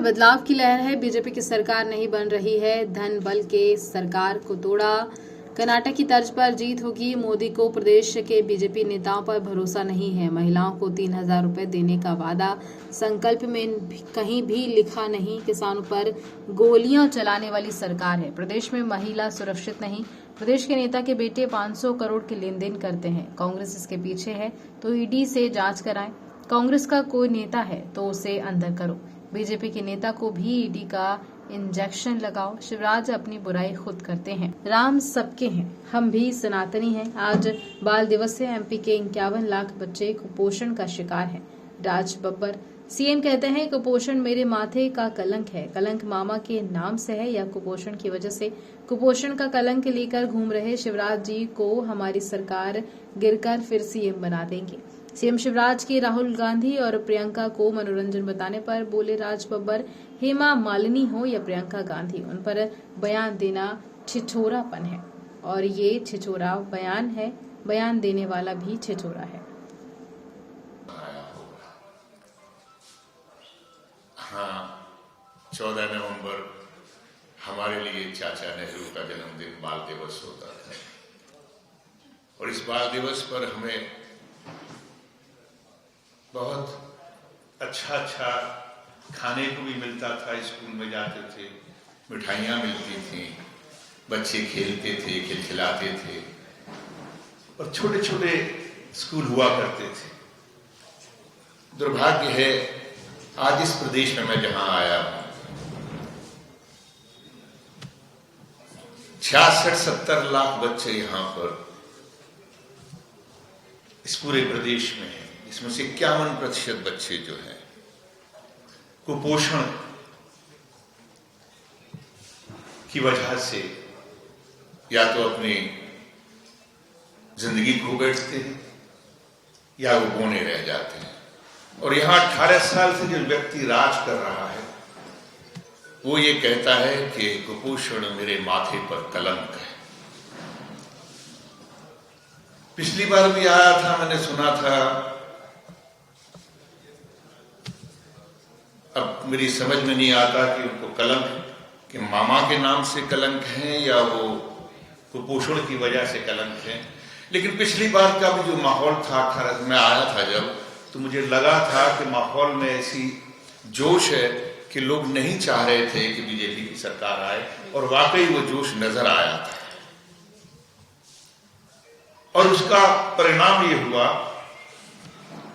बदलाव की लहर है। बीजेपी की सरकार नहीं बन रही है, धन बल के सरकार को तोड़ा। कर्नाटक की तर्ज पर जीत होगी। मोदी को प्रदेश के बीजेपी नेताओं पर भरोसा नहीं है। महिलाओं को 3,000 रुपए देने का वादा, संकल्प में कहीं भी लिखा नहीं। किसानों पर गोलियां चलाने वाली सरकार है। प्रदेश में महिला सुरक्षित नहीं। प्रदेश के नेता के बेटे 500 करोड़ के लेन देन करते हैं। कांग्रेस इसके पीछे है तो ईडी से जांच कराएं। कांग्रेस का कोई नेता है तो उसे अंदर करो। बीजेपी के नेता को भी ईडी का इंजेक्शन लगाओ। शिवराज अपनी बुराई खुद करते हैं। राम सबके हैं, हम भी सनातनी हैं। आज बाल दिवस है। एमपी के 51 लाख बच्चे कुपोषण का शिकार हैं। राज बब्बर सीएम कहते हैं कुपोषण मेरे माथे का कलंक है। कलंक मामा के नाम से है या कुपोषण की वजह से? कुपोषण का कलंक लेकर घूम रहे शिवराज जी को हमारी सरकार गिरकर फिर सीएम बना देंगे। सीएम शिवराज की राहुल गांधी और प्रियंका को मनोरंजन बताने पर बोले राज बब्बर, हेमा मालिनी हो या प्रियंका गांधी, उन पर बयान देना छिछोरापन है। और ये छिछोरा बयान है, बयान देने वाला भी छिछोरा है। हाँ, 14 नवंबर हमारे लिए चाचा नेहरू का जन्मदिन बाल दिवस होता है और इस बाल दिवस पर हमें बहुत अच्छा खाने को भी मिलता था। स्कूल में जाते थे, मिठाइयाँ मिलती थी, बच्चे खेलते थे, खिलखिलाते थे और छोटे छोटे स्कूल हुआ करते थे। दुर्भाग्य है आज इस प्रदेश में मैं जहां आया हूं 66-70 लाख बच्चे यहां पर इस पूरे प्रदेश में हैं। इसमें से 51% बच्चे जो हैं कुपोषण की वजह से या तो अपनी जिंदगी खो बैठते हैं या वो बौने रह जाते हैं। और यहां 18 साल से जो व्यक्ति राज कर रहा है वो ये कहता है कि कुपोषण मेरे माथे पर कलंक है। पिछली बार भी आया था, मैंने सुना था, अब मेरी समझ में नहीं आता कि उनको कलंक कि मामा के नाम से कलंक है या वो कुपोषण की वजह से कलंक है। लेकिन पिछली बार का भी जो माहौल था, 18 में आया था जब, तो मुझे लगा था कि माहौल में ऐसी जोश है कि लोग नहीं चाह रहे थे कि बीजेपी की सरकार आए और वाकई वो जोश नजर आया था। और उसका परिणाम ये हुआ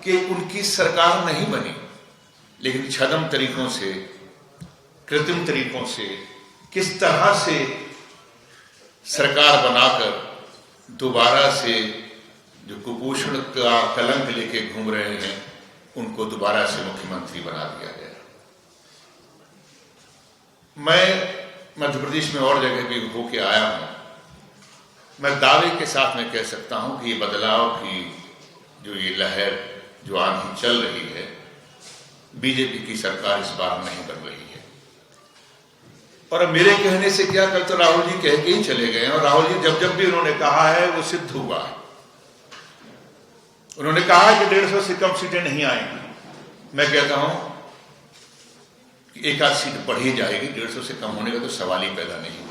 कि उनकी सरकार नहीं बनी, लेकिन छद्म तरीकों से, कृत्रिम तरीकों से किस तरह से सरकार बनाकर दोबारा से जो कुपोषण का कलंक लेके घूम रहे हैं उनको दोबारा से मुख्यमंत्री बना दिया गया। मैं मध्य प्रदेश में और जगह भी होके आया हूं। मैं दावे के साथ में कह सकता हूं कि ये बदलाव की जो ये लहर, जो आंधी चल रही है, बीजेपी की सरकार इस बार नहीं बन रही है। और अब मेरे कहने से क्या, कल तो राहुल जी कह के ही चले गए और राहुल जी जब भी उन्होंने कहा है वो सिद्ध हुआ है। उन्होंने कहा कि 150 से कम सीटें नहीं आएंगी। मैं कहता हूं कि एक आध सीट बढ़ी जाएगी, 150 से कम होने का तो सवाल ही पैदा नहीं